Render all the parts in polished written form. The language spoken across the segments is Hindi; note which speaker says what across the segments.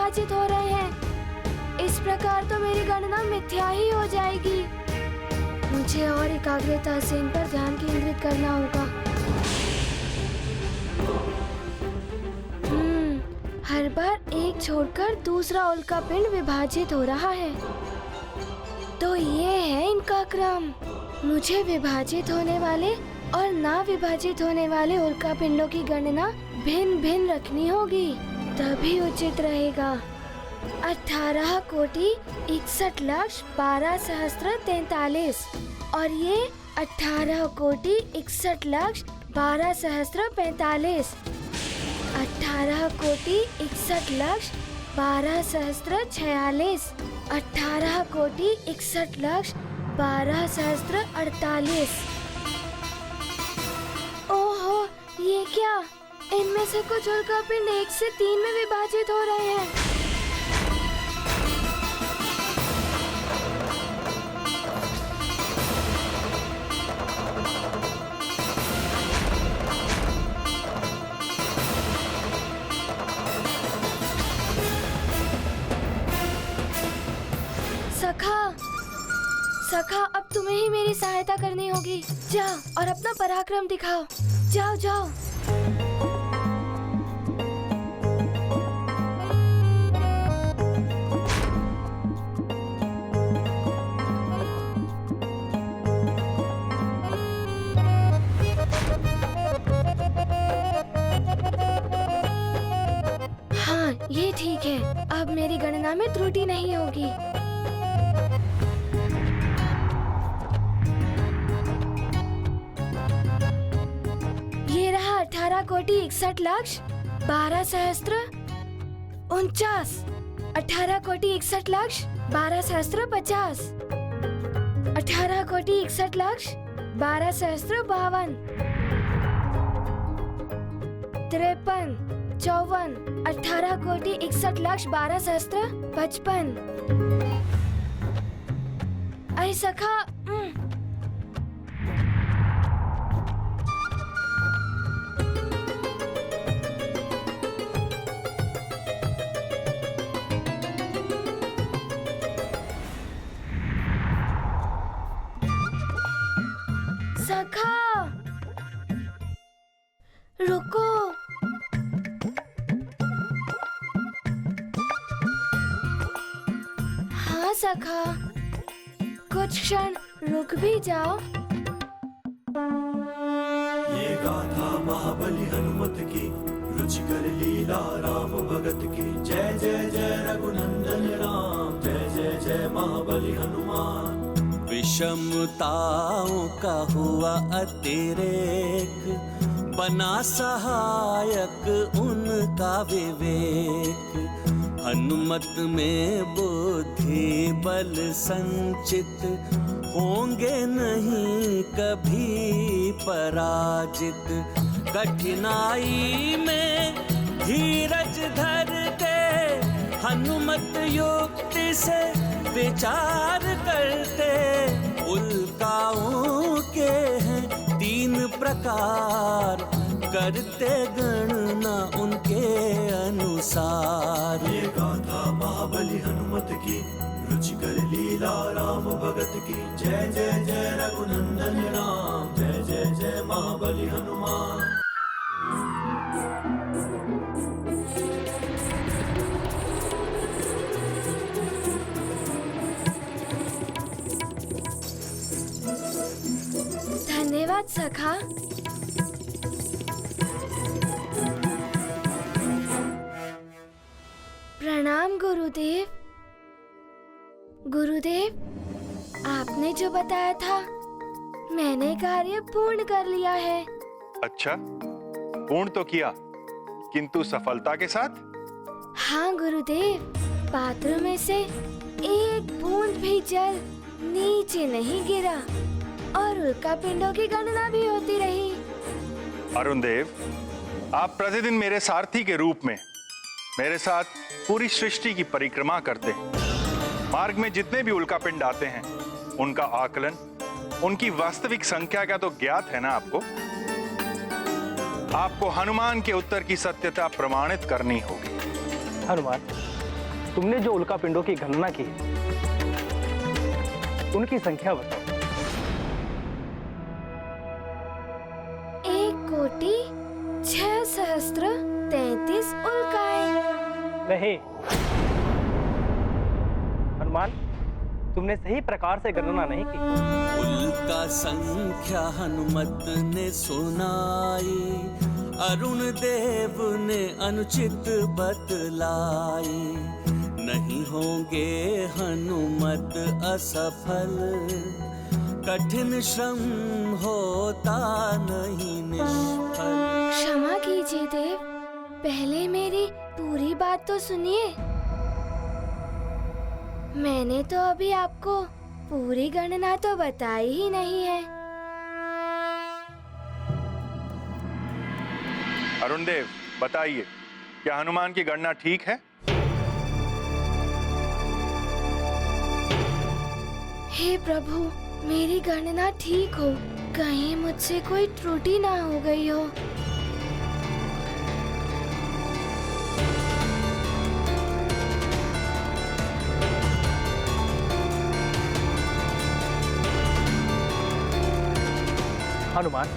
Speaker 1: विभाजित हो रहे हैं। इस प्रकार तो मेरी गणना मिथ्या ही हो जाएगी। मुझे और एकाग्रता से इन पर ध्यान केंद्रित करना होगा। हर बार एक छोड़कर दूसरा उल्का पिंड विभाजित हो रहा है। तो ये है इनका क्रम। मुझे विभाजित होने वाले और ना विभाजित होने वाले उल्का पिंडों की गणना भिन्न भिन्न रखनी होगी, तभी उचित रहेगा। 18 कोटि 61 लाख 12 सहस्त्र 43 और ये 18 कोटि 61 लाख 12 सहस्त्र 45, 18 कोटि 61 लाख 12 सहस्त्र 46, 18 कोटि 61 लाख 12 सहस्त्र 48। ओहो, ये क्या? इनमें से कुछ उल्का पिंड 1 से 3 में विभाजित हो रहे हैं। सखा, अब तुम्हें ही मेरी सहायता करनी होगी। जाओ और अपना पराक्रम दिखाओ। जाओ जाओ। हाँ, ये ठीक है। अब मेरी गणना में त्रुटि नहीं होगी। ये रहा 18 कोटि 61 लाख 12 सहस्त्र 49, 18 कोटि 61 लाख 12 सहस्त्र 50, 18 कोटि 61 लाख 12 सहस्त्र 52, 53, 54, 18 कोटि 61 लाख 12 सहस्त्र 55। अरे सखा, सखा रुको। हाँ सखा, कुछ क्षण रुक भी जाओ।
Speaker 2: ये गाथा महाबली हनुमत की, रुचिकर लीला राम भगत की। जय जय जय रघुनंदन राम, जय जय जय महाबली हनुमान।
Speaker 3: विषमताओं का हुआ अतिरेक, बना सहायक उनका विवेक। हनुमत में बुद्धि बल संचित, होंगे नहीं कभी पराजित। कठिनाई में धीरज धर के, हनुमत युक्ति से विचार करते। उल्काओं के हैं 3 प्रकार, करते गणना उनके अनुसार।
Speaker 2: ये गाथा महाबली हनुमत की, रुचिकर लीला राम भगत की। जय जय जय रघुनंदन राम, जय जय जय महाबली हनुमान।
Speaker 1: धन्यवाद सखा। प्रणाम गुरुदेव। गुरुदेव, आपने जो बताया था मैंने कार्य पूर्ण कर लिया है।
Speaker 4: अच्छा, पूर्ण तो किया, किंतु सफलता के साथ?
Speaker 1: हाँ गुरुदेव, पात्र में से एक बूंद भी जल नीचे नहीं गिरा और उल्का पिंडों की गणना भी होती रही।
Speaker 4: अरुण देव, आप प्रतिदिन मेरे सारथी के रूप में मेरे साथ पूरी सृष्टि की परिक्रमा करते हैं। मार्ग में जितने भी उल्का पिंड आते हैं उनका आकलन, उनकी वास्तविक संख्या का तो ज्ञात है ना आपको? आपको हनुमान के उत्तर की सत्यता प्रमाणित करनी होगी।
Speaker 5: हनुमान, तुमने जो उल्का पिंडों की गणना की उनकी संख्या बताओ।
Speaker 1: 1,06,33 उल्काएं।
Speaker 5: नहीं हनुमान, तुमने सही प्रकार से गणना नहीं की।
Speaker 3: उल्का संख्या हनुमत ने सुनाई, अरुण देव ने अनुचित बतलाई। नहीं होंगे हनुमत असफल, कठिन श्रम होता नहीं निष्फल।
Speaker 1: क्षमा कीजिए देव, पहले मेरी पूरी बात तो सुनिए। मैंने तो अभी आपको पूरी गणना तो बताई ही नहीं है।
Speaker 4: अरुण देव, बताइए, क्या हनुमान की गणना ठीक है?
Speaker 1: हे प्रभु, मेरी गणना ठीक हो, कहीं मुझसे कोई त्रुटि ना हो गई हो।
Speaker 5: हनुमान,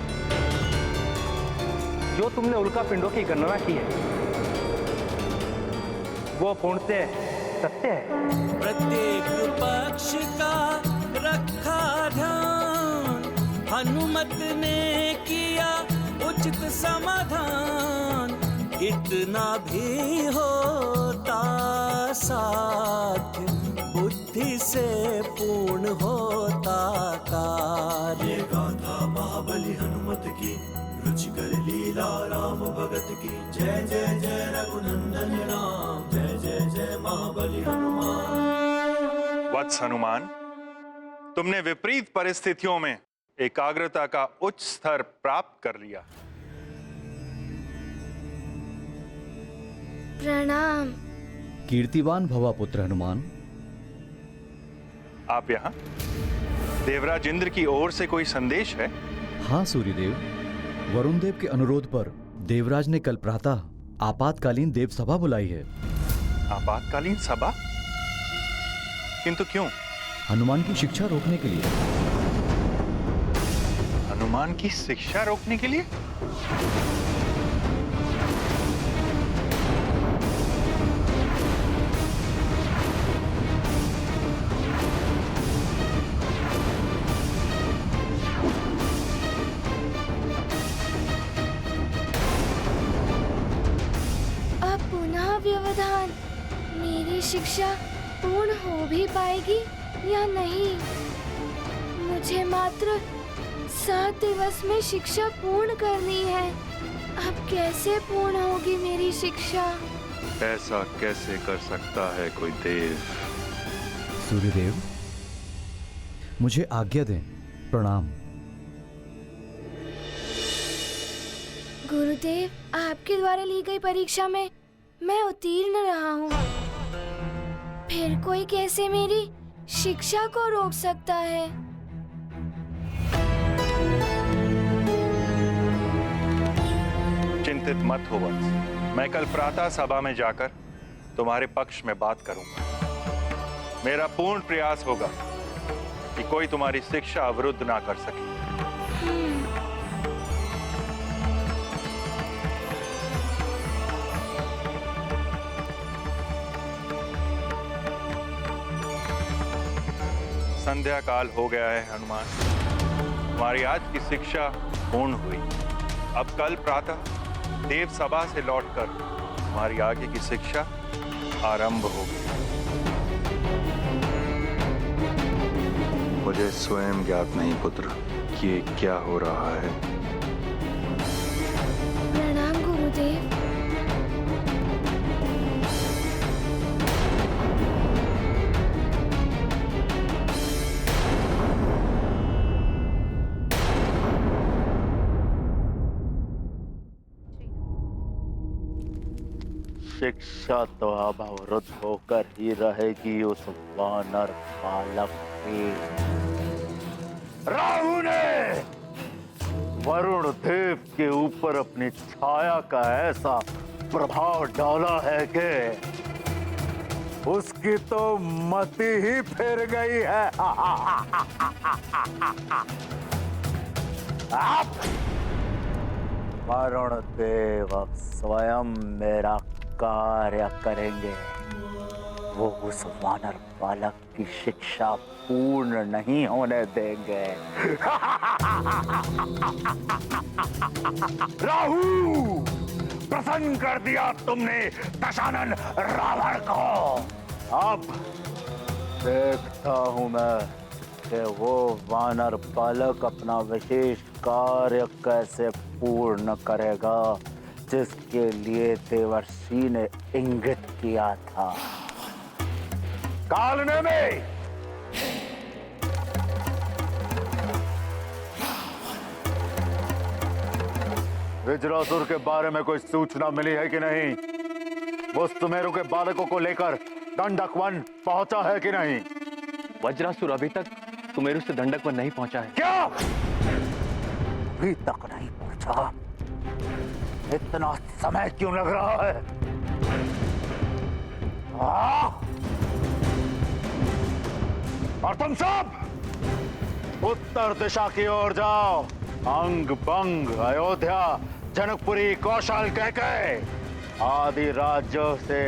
Speaker 5: जो तुमने उल्का पिंडों की गणना की है वो पूर्णतः सत्य है।
Speaker 3: प्रत्येक पक्ष का रखा ध्यान, हनुमत ने किया उचित समाधान। इतना भी होता साध्य, बुद्धि से पूर्ण होता कार्य।
Speaker 2: ये गाथा महाबली हनुमत की, रुचिकर लीला राम भगत की। जय जय जय रघुनंदन राम, जय जय जय महाबली हनुमान।
Speaker 4: वत्स हनुमान, तुमने विपरीत परिस्थितियों में एकाग्रता का उच्च स्तर प्राप्त कर लिया।
Speaker 1: प्रणाम।
Speaker 6: कीर्तिवान भवा पुत्र हनुमान।
Speaker 4: आप यहाँ? देवराज इंद्र की ओर से कोई संदेश है?
Speaker 6: हाँ सूर्यदेव, वरुण देव के अनुरोध पर देवराज ने कल प्रातः आपातकालीन देव सभा बुलाई है।
Speaker 4: आपातकालीन सभा? किंतु क्यों?
Speaker 6: हनुमान की शिक्षा रोकने के लिए।
Speaker 4: हनुमान की शिक्षा रोकने के लिए?
Speaker 1: अब पुनः व्यवधान, मेरी शिक्षा पूर्ण हो भी पाएगी या नहीं? मुझे मात्र 7 दिवस में शिक्षा पूर्ण करनी है। अब कैसे पूर्ण होगी मेरी शिक्षा?
Speaker 4: ऐसा कैसे कर सकता है कोई देव?
Speaker 6: सूर्यदेव, मुझे आज्ञा दें। प्रणाम।
Speaker 1: गुरुदेव, आपके द्वारा ली गई परीक्षा में मैं उत्तीर्ण रहा हूँ। फिर कोई कैसे मेरी शिक्षा को रोक सकता है?
Speaker 4: चिंतित मत हो वत्स, मैं कल प्रातः सभा में जाकर तुम्हारे पक्ष में बात करूंगा। मेरा पूर्ण प्रयास होगा कि कोई तुम्हारी शिक्षा अवरुद्ध ना कर सके। संध्या काल हो गया है हनुमान, तुम्हारी आज की शिक्षा पूर्ण हुई। अब कल प्रातः देव सभा से लौटकर तुम्हारी आगे की शिक्षा आरंभ होगी। मुझे स्वयं ज्ञात नहीं पुत्र कि ये क्या हो रहा है।
Speaker 1: प्रणाम गुरुदेव।
Speaker 7: शिक्षा तो अब अवरुद्ध होकर ही रहेगी उस वानर बालक की। राहु ने वरुण देव के ऊपर अपनी छाया का ऐसा प्रभाव डाला है कि उसकी तो मति ही फिर गई है। आप वरुण देव अब स्वयं मेरा कार्य करेंगे। वो उस वानर बालक की शिक्षा पूर्ण नहीं होने देंगे। राहु, प्रसन्न कर दिया तुमने दशानन रावण को। अब देखता हूं मैं कि वो वानर बालक अपना विशेष कार्य कैसे पूर्ण करेगा, जिसके लिए देवर्षि ने इंगित किया था। कालने में वज्रासुर के बारे में कोई सूचना मिली है कि नहीं? वो सुमेरु के बालकों को लेकर दंडक वन पहुंचा है कि नहीं?
Speaker 5: वज्रासुर अभी तक सुमेरु से दंडक वन नहीं पहुंचा है।
Speaker 7: क्या अभी तक नहीं पहुंचा? इतना समय क्यों लग रहा है? और तुम सब उत्तर दिशा की ओर जाओ। अंग बंग, अयोध्या, जनकपुरी, कौशल कहके आदि राज्यों से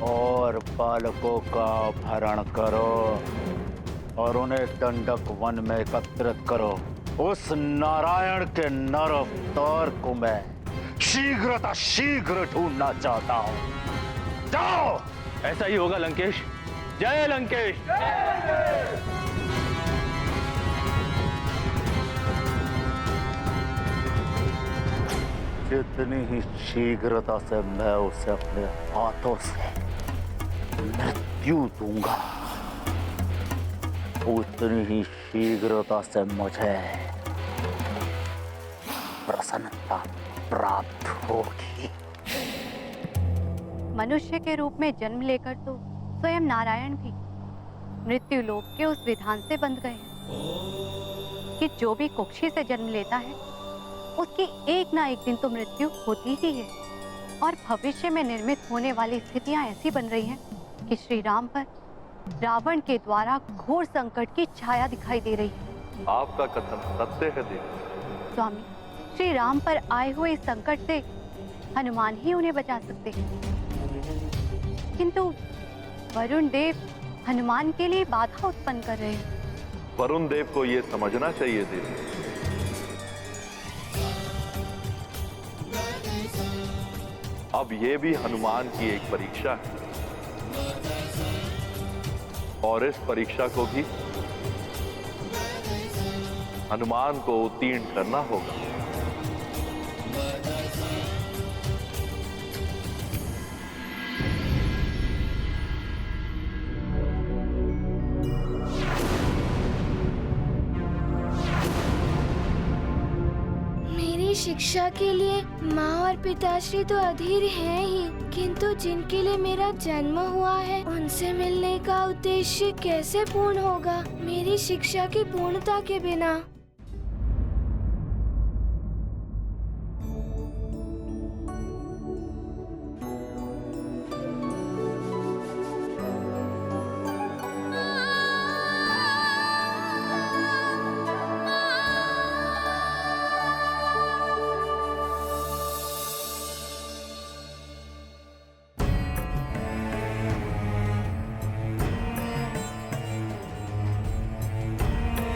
Speaker 7: और बालकों का अपहरण करो और उन्हें दंडक वन में एकत्रित करो। उस नारायण के नर अवतार को मैं शीघ्र ढूंढना चाहता हूं। जाओ।
Speaker 5: ऐसा ही होगा लंकेश। जय लंकेश।
Speaker 7: जितनी ही शीघ्रता से मैं उसे अपने हाथों से मृत्यु दूंगा, उतनी ही शीघ्रता से मुझे प्रसन्नता प्राप्त होगी।
Speaker 8: मनुष्य के रूप में जन्म लेकर तो स्वयं नारायण भी मृत्यु लोक के उस विधान से बंध गए हैं कि जो भी कुक्षी से जन्म लेता है उसकी एक ना एक दिन तो मृत्यु होती ही है। और भविष्य में निर्मित होने वाली स्थितियां ऐसी बन रही हैं कि श्री राम पर रावण के द्वारा घोर संकट की छाया दिखाई दे रही है।
Speaker 9: आपका कथन सत्य है देवी।
Speaker 8: स्वामी, श्री राम पर आए हुए इस संकट से हनुमान ही उन्हें बचा सकते हैं, किंतु वरुण देव हनुमान के लिए बाधा उत्पन्न कर रहे हैं।
Speaker 9: वरुण देव को यह समझना चाहिए देवी, अब ये भी हनुमान की एक परीक्षा है और इस परीक्षा को भी हनुमान को उत्तीर्ण करना होगा।
Speaker 1: शिक्षा के लिए माँ और पिताश्री तो अधीर हैं ही, किंतु जिनके लिए मेरा जन्म हुआ है उनसे मिलने का उद्देश्य कैसे पूर्ण होगा मेरी शिक्षा की पूर्णता के बिना।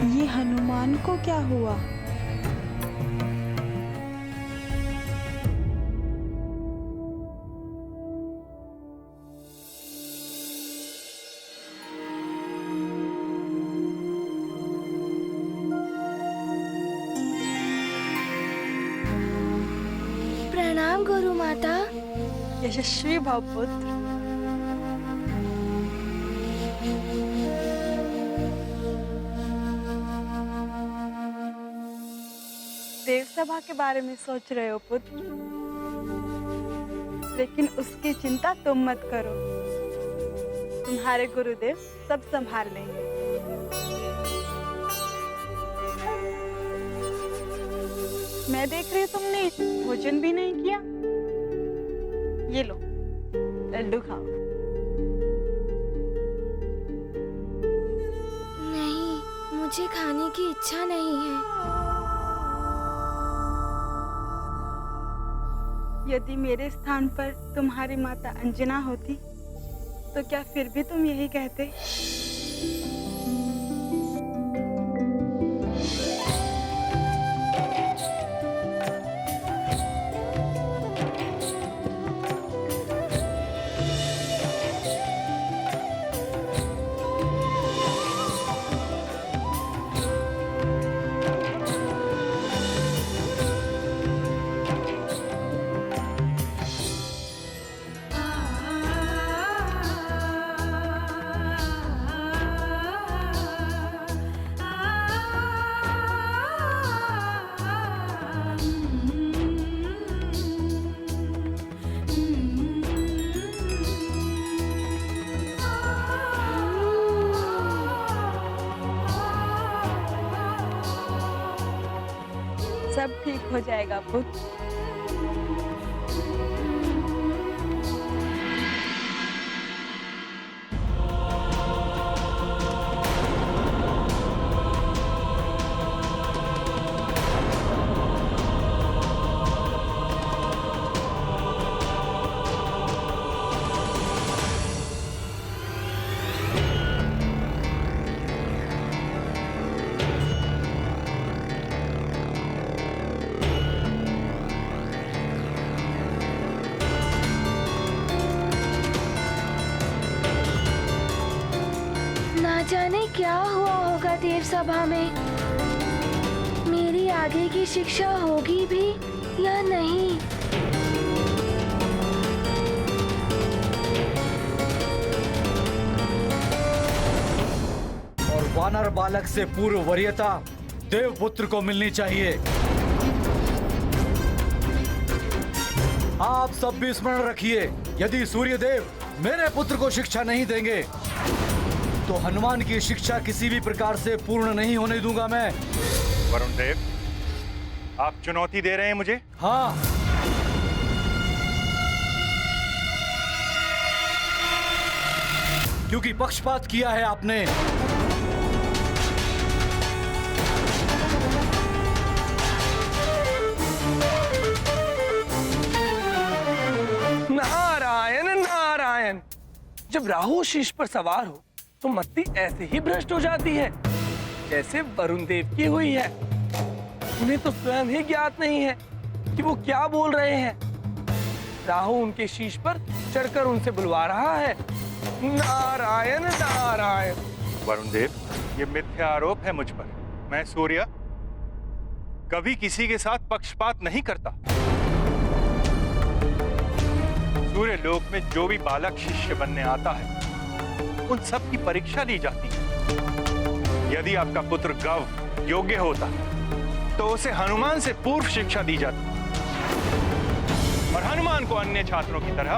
Speaker 10: ये हनुमान को क्या हुआ?
Speaker 1: प्रणाम गुरु माता।
Speaker 10: यशस्वी भव पुत्र। देव सभा के बारे में सोच रहे हो पुत्र, लेकिन उसकी चिंता तुम मत करो, तुम्हारे गुरुदेव सब संभाल लेंगे। मैं देख रही हूँ तुमने भोजन भी नहीं किया। ये लो लड्डू खाओ।
Speaker 1: मुझे खाने की इच्छा नहीं है।
Speaker 10: यदि मेरे स्थान पर तुम्हारी माता अंजना होती तो क्या फिर भी तुम यही कहते? सब ठीक हो जाएगा पुत्र।
Speaker 1: ना जाने क्या हुआ होगा देव सभा में। मेरी आगे की शिक्षा होगी भी या नहीं।
Speaker 6: और वानर बालक से पूर्व वरीयता देवपुत्र को मिलनी चाहिए। आप सब भी स्मरण रखिए, यदि सूर्यदेव मेरे पुत्र को शिक्षा नहीं देंगे तो हनुमान की शिक्षा किसी भी प्रकार से पूर्ण नहीं होने दूंगा मैं।
Speaker 4: वरुण देव, आप चुनौती दे रहे हैं मुझे?
Speaker 6: हाँ, क्योंकि पक्षपात किया है आपने।
Speaker 5: नारायण नारायण। जब राहु शीश पर सवार हो तो मति ऐसे ही भ्रष्ट हो जाती है जैसे वरुण देव की हुई है। उन्हें तो स्वयं ही ज्ञात नहीं है कि वो क्या बोल रहे हैं। राहु उनके शीश पर चढ़कर उनसे बुलवा रहा है। नारायण नारायण।
Speaker 4: वरुण देव, ये मिथ्या आरोप है मुझ पर। मैं सूर्य कभी किसी के साथ पक्षपात नहीं करता। सूर्य लोक में जो भी बालक शिष्य बनने आता है उन सब की परीक्षा ली जाती है। यदि आपका पुत्र गव योग्य होता तो उसे हनुमान से पूर्व शिक्षा दी जाती और हनुमान को अन्य छात्रों की तरह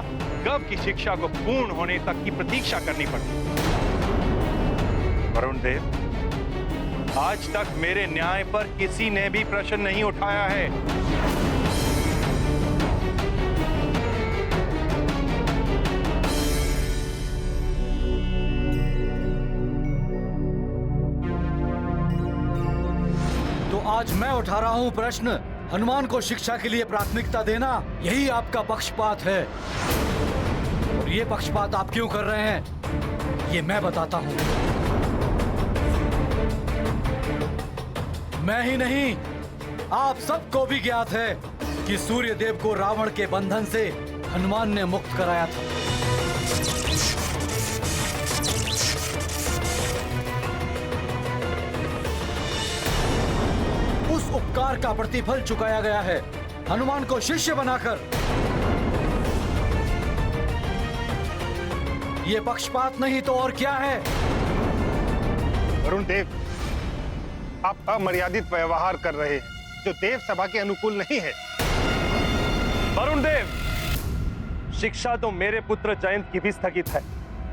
Speaker 4: गव की शिक्षा को पूर्ण होने तक की प्रतीक्षा करनी पड़ती। वरुण देव, आज तक मेरे न्याय पर किसी ने भी प्रश्न नहीं उठाया है।
Speaker 6: तो आज मैं उठा रहा हूं प्रश्न, हनुमान को शिक्षा के लिए प्राथमिकता देना यही आपका पक्षपात है। और ये पक्षपात आप क्यों कर रहे हैं ये मैं बताता हूं। मैं ही नहीं, आप सबको भी ज्ञात है कि सूर्यदेव को रावण के बंधन से हनुमान ने मुक्त कराया था। उस उपकार का प्रतिफल चुकाया गया है हनुमान को शिष्य बनाकर। ये पक्षपात नहीं तो और क्या है?
Speaker 11: वरुण देव, आप अमर्यादित व्यवहार कर रहे हैं जो देव सभा के अनुकूल नहीं है।
Speaker 5: वरुण देव, शिक्षा तो मेरे पुत्र जयंत की भी स्थगित है,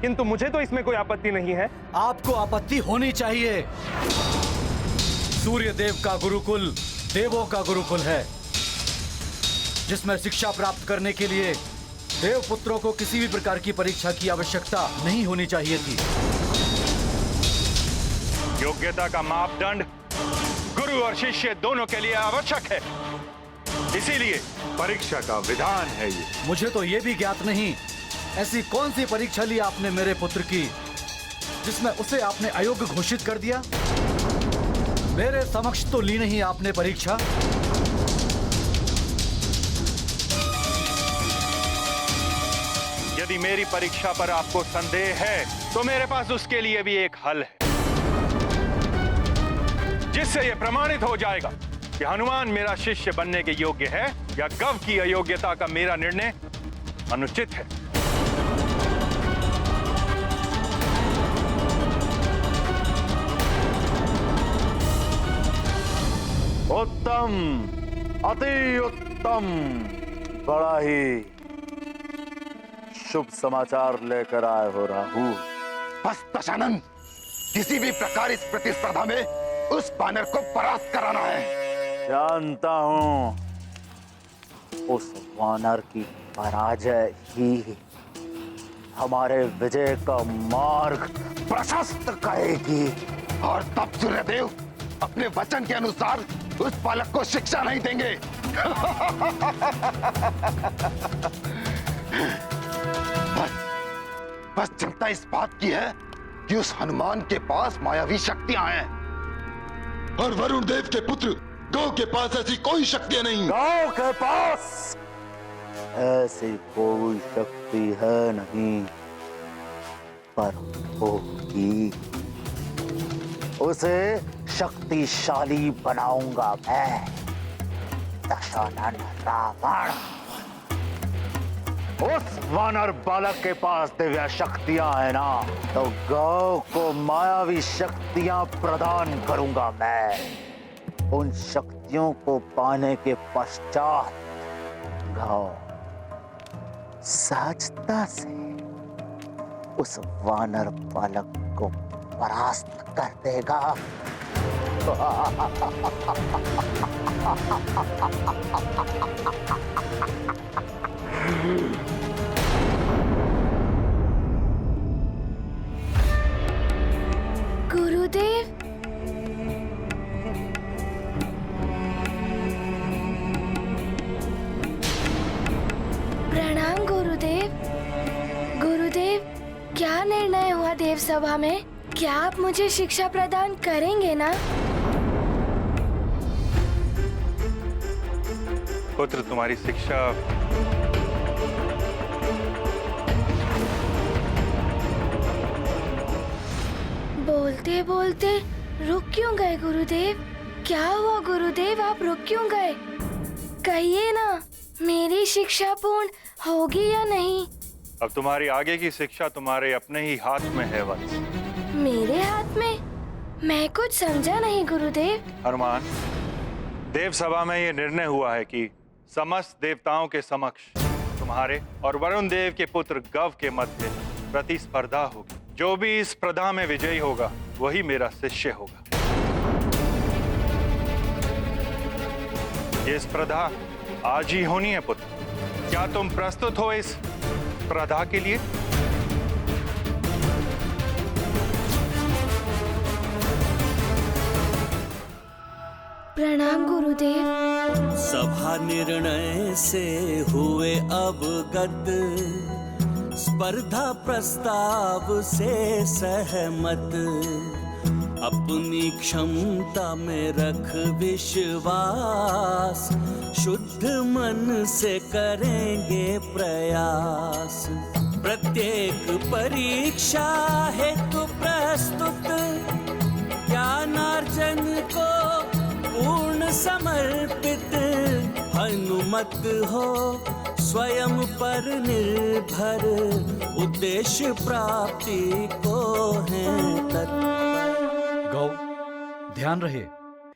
Speaker 5: किंतु मुझे तो इसमें कोई आपत्ति नहीं है।
Speaker 6: आपको आपत्ति होनी चाहिए। सूर्यदेव का गुरुकुल देवों का गुरुकुल है, जिसमें शिक्षा प्राप्त करने के लिए देवपुत्रों को किसी भी प्रकार की परीक्षा की आवश्यकता नहीं होनी चाहिए थी।
Speaker 4: योग्यता का मापदंड गुरु और शिष्य दोनों के लिए आवश्यक है, इसीलिए परीक्षा का विधान है ये।
Speaker 6: मुझे तो ये भी ज्ञात नहीं, ऐसी कौन सी परीक्षा ली आपने मेरे पुत्र की जिसमें उसे आपने अयोग्य घोषित कर दिया? मेरे समक्ष तो ली नहीं आपने परीक्षा।
Speaker 4: यदि मेरी परीक्षा पर आपको संदेह है तो मेरे पास उसके लिए भी एक हल है, जिससे यह प्रमाणित हो जाएगा कि हनुमान मेरा शिष्य बनने के योग्य है या गव की अयोग्यता का मेरा निर्णय अनुचित है।
Speaker 7: उत्तम, अति उत्तम। बड़ा ही शुभ समाचार लेकर आए हो राहु।
Speaker 11: बस दशानन, किसी भी प्रकार इस प्रतिस्पर्धा में उस बानर को परास्त कराना है।
Speaker 7: जानता हूं, उस वानर की पराजय ही हमारे विजय का मार्ग प्रशस्त करेगी।
Speaker 11: और तब सूर्यदेव अपने वचन के अनुसार उस बालक को शिक्षा नहीं देंगे। बस चिंता इस बात की है कि उस हनुमान के पास मायावी शक्तियां हैं, और वरुण देव के पुत्र गौ के पास ऐसी कोई शक्तियां नहीं।
Speaker 7: गौ के पास ऐसी कोई शक्ति है नहीं, पर होगी। उसे शक्तिशाली बनाऊंगा मैं, दशानन रावण। उस वानर बालक के पास दिव्य शक्तियां है ना, तो गौ को मायावी शक्तियां प्रदान करूंगा मैं। उन शक्तियों को पाने के पश्चात गौ सहजता से उस वानर बालक को परास्त कर देगा।
Speaker 1: गुरुदेव, प्रणाम गुरुदेव। गुरुदेव, क्या निर्णय हुआ देव सभा में? क्या आप मुझे शिक्षा प्रदान करेंगे ना?
Speaker 4: पुत्र, तुम्हारी शिक्षा
Speaker 1: बोलते बोलते रुक क्यों गए गुरुदेव? क्या हुआ गुरुदेव, आप रुक क्यों गए? कहिए ना, मेरी शिक्षा पूर्ण होगी या नहीं?
Speaker 4: अब तुम्हारी आगे की शिक्षा तुम्हारे अपने ही हाथ में है वत्स।
Speaker 1: मेरे हाथ में? मैं कुछ समझा नहीं गुरुदेव।
Speaker 4: हनुमान, देव सभा में यह निर्णय हुआ है कि समस्त देवताओं के समक्ष तुम्हारे और वरुण देव के पुत्र गव के मध्य प्रतिस्पर्धा होगी। जो भी इस स्पर्धा में विजयी होगा वही मेरा शिष्य होगा। ये स्पर्धा आज ही होनी है पुत्र। क्या तुम प्रस्तुत हो इस स्पर्धा के लिए?
Speaker 1: प्रणाम गुरुदेव।
Speaker 3: सभा निर्णय से हुए अवगत, स्पर्धा प्रस्ताव से सहमत। अपनी क्षमता में रख विश्वास, शुद्ध मन से करेंगे प्रयास। प्रत्येक परीक्षा हेतु प्रस्तुत, ज्ञानार्जन को पूर्ण समर्पित। हनुमत हो स्वयं पर निर्भर, उद्देश्य प्राप्ति को है तत्पर।
Speaker 6: गौ, ध्यान रहे,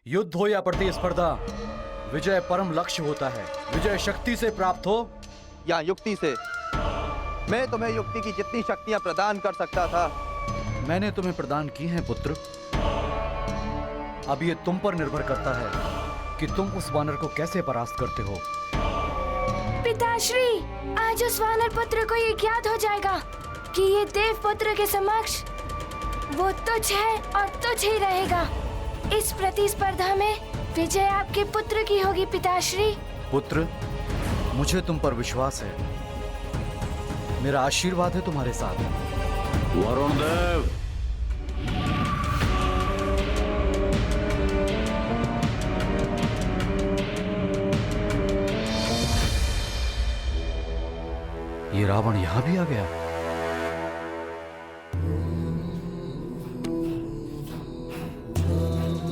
Speaker 6: युद्ध हो या प्रतिस्पर्धा, विजय परम लक्ष्य होता है। विजय शक्ति से प्राप्त हो
Speaker 12: या युक्ति से। मैं तुम्हें युक्ति की जितनी शक्तियां प्रदान कर सकता था,
Speaker 6: मैंने तुम्हें प्रदान की हैं पुत्र। अब ये तुम पर निर्भर करता है कि तुम उस वानर को कैसे परास्त करते हो।
Speaker 1: पिताश्री, आज उस वानर पुत्र को ये ज्ञात हो जाएगा कि ये देव पुत्र के समक्ष वो तुच्छ है और तुच्छ ही रहेगा। इस प्रतिस्पर्धा में विजय आपके पुत्र की होगी पिताश्री।
Speaker 6: पुत्र, मुझे तुम पर विश्वास है। मेरा आशीर्वाद है तुम्हारे साथ।
Speaker 7: वरुण देव,
Speaker 6: ये रावण यहां भी आ गया।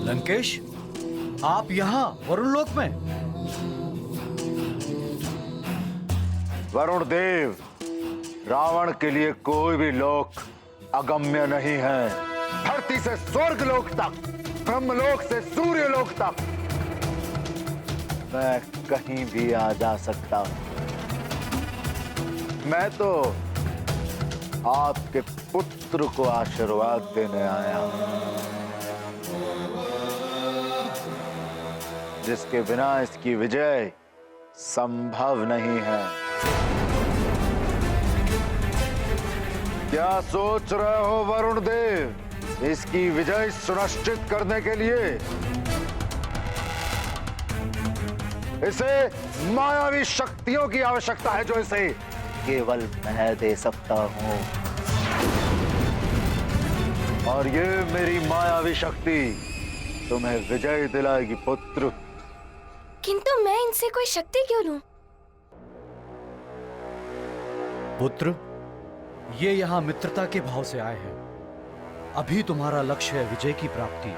Speaker 6: लंकेश, आप यहां वरुण लोक में?
Speaker 7: वरुण देव, रावण के लिए कोई भी लोक अगम्य नहीं है। धरती से स्वर्ग लोक तक, ब्रह्मलोक से सूर्य लोक तक मैं कहीं भी आ जा सकता हूं। मैं तो आपके पुत्र को आशीर्वाद देने आया हूं, जिसके बिना इसकी विजय संभव नहीं है। क्या सोच रहे हो वरुण देव? इसकी विजय सुनिश्चित करने के लिए इसे मायावी शक्तियों की आवश्यकता है, जो इसे केवल मैं दे सकता हूं। और ये मेरी मायावी शक्ति तुम्हें विजय दिलाएगी पुत्र।
Speaker 1: किंतु मैं इनसे कोई शक्ति क्यों लूं?
Speaker 6: पुत्र, ये यहां मित्रता के भाव से आए हैं। अभी तुम्हारा लक्ष्य है विजय की प्राप्ति।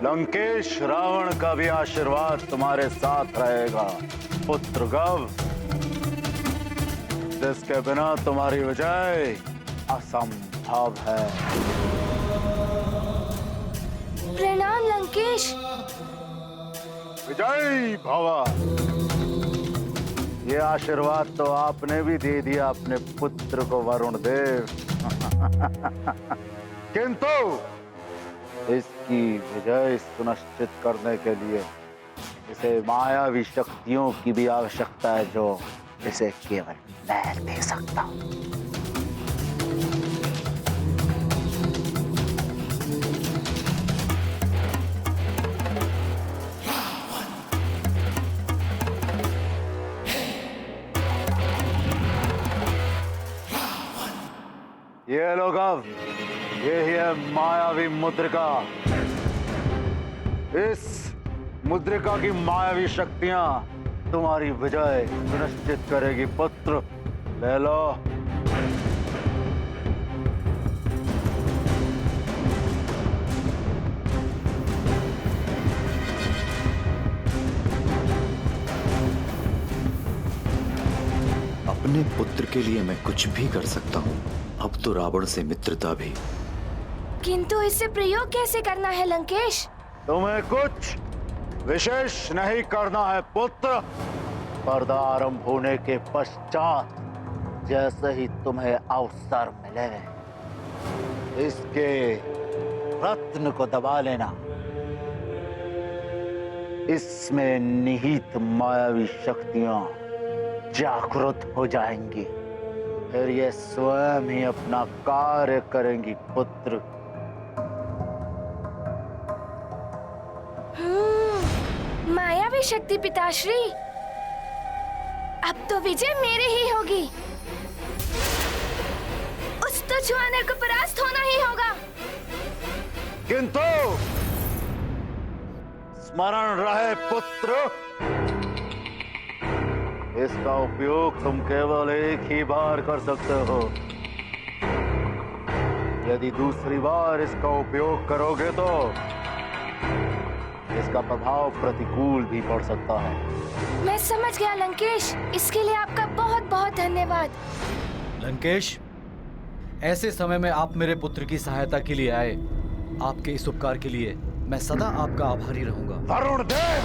Speaker 7: लंकेश, रावण का भी आशीर्वाद तुम्हारे साथ रहेगा पुत्र गव, जिसके बिना तुम्हारी विजय असंभव है।
Speaker 1: प्रणाम लंकेश।
Speaker 7: विजय भव। ये आशीर्वाद तो आपने भी दे दिया अपने पुत्र को वरुण देव। किंतु इसकी विजय सुनिश्चित करने के लिए इसे मायावी शक्तियों की भी आवश्यकता है, जो इसे केवल मैं दे सकता हूं। ये लोग अब यही है मायावी मुद्रिका। इस मुद्रिका की मायावी शक्तियां तुम्हारी विजय सुनिश्चित करेगी पुत्र। ले लो।
Speaker 2: अपने पुत्र के लिए मैं कुछ भी कर सकता हूँ, अब तो रावण से मित्रता भी।
Speaker 1: किंतु इससे प्रयोग कैसे करना है लंकेश?
Speaker 7: तुम्हें कुछ विशेष नहीं करना है पुत्र। पर्दा आरंभ होने के पश्चात जैसे ही तुम्हें अवसर मिले, इसके रत्न को दबा लेना। इसमें निहित मायावी शक्तियां जागृत हो जाएंगी, फिर ये स्वयं ही अपना कार्य करेंगी पुत्र।
Speaker 1: मायावी शक्ति पिताश्री, अब तो विजय मेरी ही होगी। उस तुच्छ वानर को परास्त होना ही होगा।
Speaker 7: किंतु स्मरण रहे पुत्र, इसका उपयोग तुम केवल एक ही बार कर सकते हो। यदि दूसरी बार इसका उपयोग करोगे तो इसका प्रभाव प्रतिकूल भी पड़ सकता है।
Speaker 1: मैं समझ गया लंकेश, इसके लिए आपका बहुत बहुत धन्यवाद।
Speaker 6: लंकेश, ऐसे समय में आप मेरे पुत्र की सहायता के लिए आए। आपके इस उपकार के लिए मैं सदा आपका आभारी रहूंगा।
Speaker 7: वरुण देव,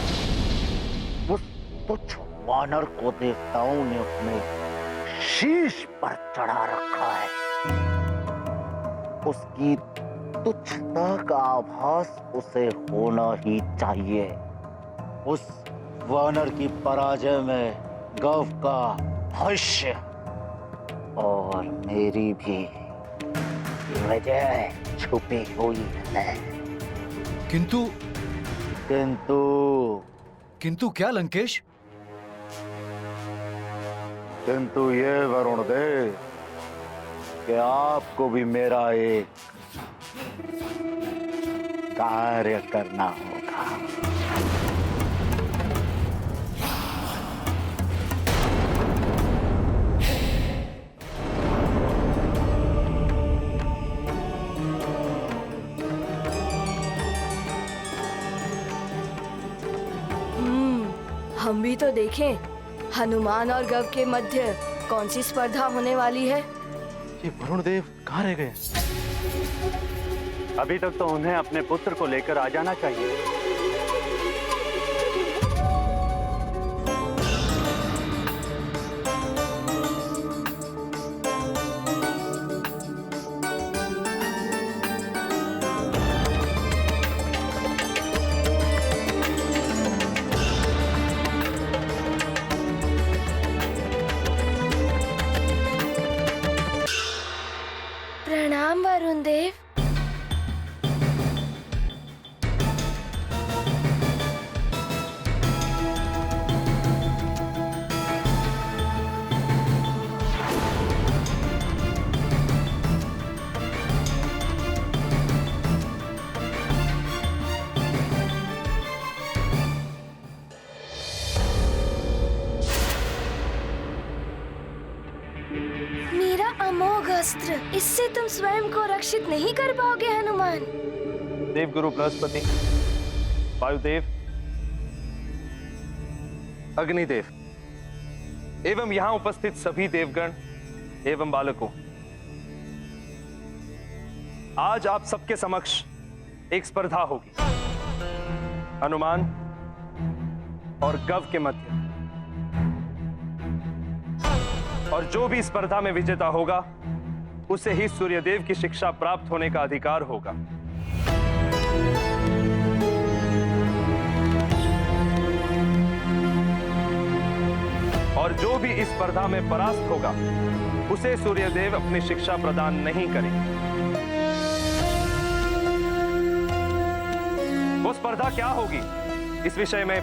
Speaker 7: उस तुच्छ वानर को देवताओं ने अपने शीश पर चढ़ा रखा है। उसकी तुच्छता का आभास उसे होना ही चाहिए। उस वानर की पराजय में गव का भविष्य और मेरी भी वजह छुपी हुई है।
Speaker 6: किंतु
Speaker 7: किंतु
Speaker 6: किंतु क्या लंकेश?
Speaker 7: किंतु ये वरुण देव कि आपको भी मेरा एक कार्य करना होगा।
Speaker 1: हम भी तो देखें हनुमान और गव के मध्य कौन सी स्पर्धा होने वाली है।
Speaker 12: ये वरुण देव कहाँ रह गए?
Speaker 13: अभी तक तो उन्हें अपने पुत्र को लेकर आ जाना चाहिए।
Speaker 1: प्रणाम वरुण देव। मेरा अमोघ अस्त्र, इससे तुम स्वयं को रक्षित नहीं कर पाओगे हनुमान।
Speaker 12: देवगुरु बृहस्पति, वायुदेव, अग्निदेव एवं यहाँ उपस्थित सभी देवगण एवं बालकों, आज आप सबके समक्ष एक स्पर्धा होगी हनुमान और गव के मध्य। और जो भी स्पर्धा में विजेता होगा उसे ही सूर्यदेव की शिक्षा प्राप्त होने का अधिकार होगा। और जो भी इस स्पर्धा में परास्त होगा उसे सूर्यदेव अपनी शिक्षा प्रदान नहीं करेंगे। वो स्पर्धा क्या होगी इस विषय में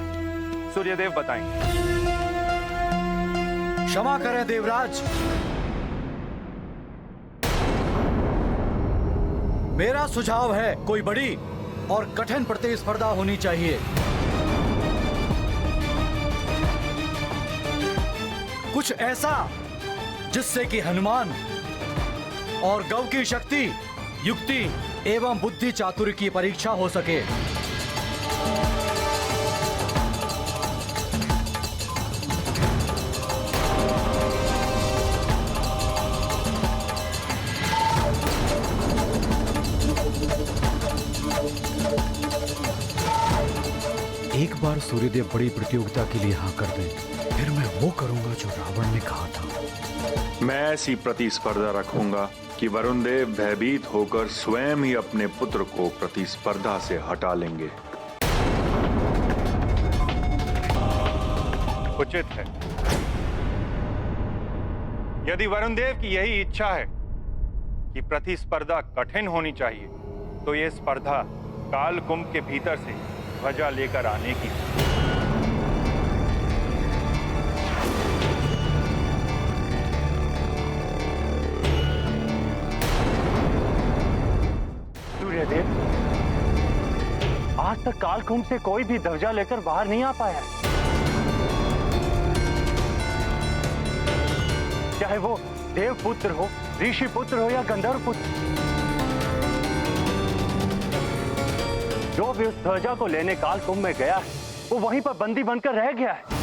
Speaker 12: सूर्यदेव बताएंगे।
Speaker 6: क्षमा करें देवराज, मेरा सुझाव है कोई बड़ी और कठिन प्रतिस्पर्धा होनी चाहिए। कुछ ऐसा जिससे कि हनुमान और गव की शक्ति, युक्ति एवं बुद्धि चातुर्य की परीक्षा हो सके। एक बार सूर्यदेव बड़ी प्रतियोगिता के लिए हाँ कर दें, फिर मैं वो करूंगा जो रावण ने कहा था।
Speaker 4: मैं ऐसी प्रतिस्पर्धा रखूंगा कि वरुण देव भयभीत होकर स्वयं ही अपने पुत्र को प्रतिस्पर्धा से हटा लेंगे। उचित है। यदि वरुण देव की यही इच्छा है कि प्रतिस्पर्धा कठिन होनी चाहिए, तो यह स्पर्धा काल कुंभ के भीतर से ध्वजा लेकर आने की।
Speaker 13: सूर्यदेव, आज तक कालकुंभ से कोई भी ध्वजा लेकर बाहर नहीं आ पाया। चाहे वो देवपुत्र हो, ऋषि पुत्र हो या गंधर्व पुत्र, जो भी उस ध्वजा को लेने कालकुंभ में गया है वो वहीं पर बंदी बनकर रह गया है।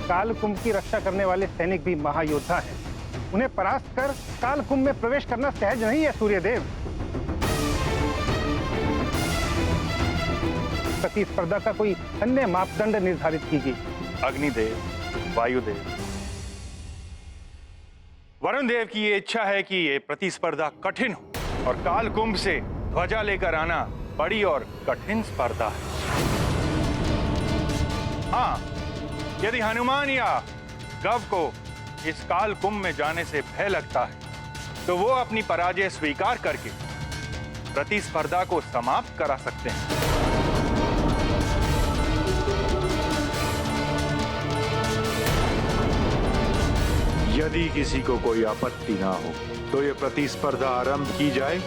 Speaker 14: कालकुंभ की रक्षा करने वाले सैनिक भी महायोद्धा हैं। उन्हें परास्त कर कालकुंभ में प्रवेश करना सहज नहीं है सूर्यदेव। प्रतिस्पर्धा का कोई अन्य मापदंड निर्धारित कीजिए।
Speaker 4: अग्निदेव, वायुदेव, वरुण देव की ये इच्छा है कि ये प्रतिस्पर्धा कठिन हो और काल कुंभ से ध्वजा लेकर आना बड़ी और कठिन स्पर्धा है। हाँ, यदि हनुमान या गव को इस काल कुंभ में जाने से भय लगता है तो वो अपनी पराजय स्वीकार करके प्रतिस्पर्धा को समाप्त करा सकते हैं। यदि किसी को कोई आपत्ति ना हो तो ये प्रतिस्पर्धा आरंभ की जाए।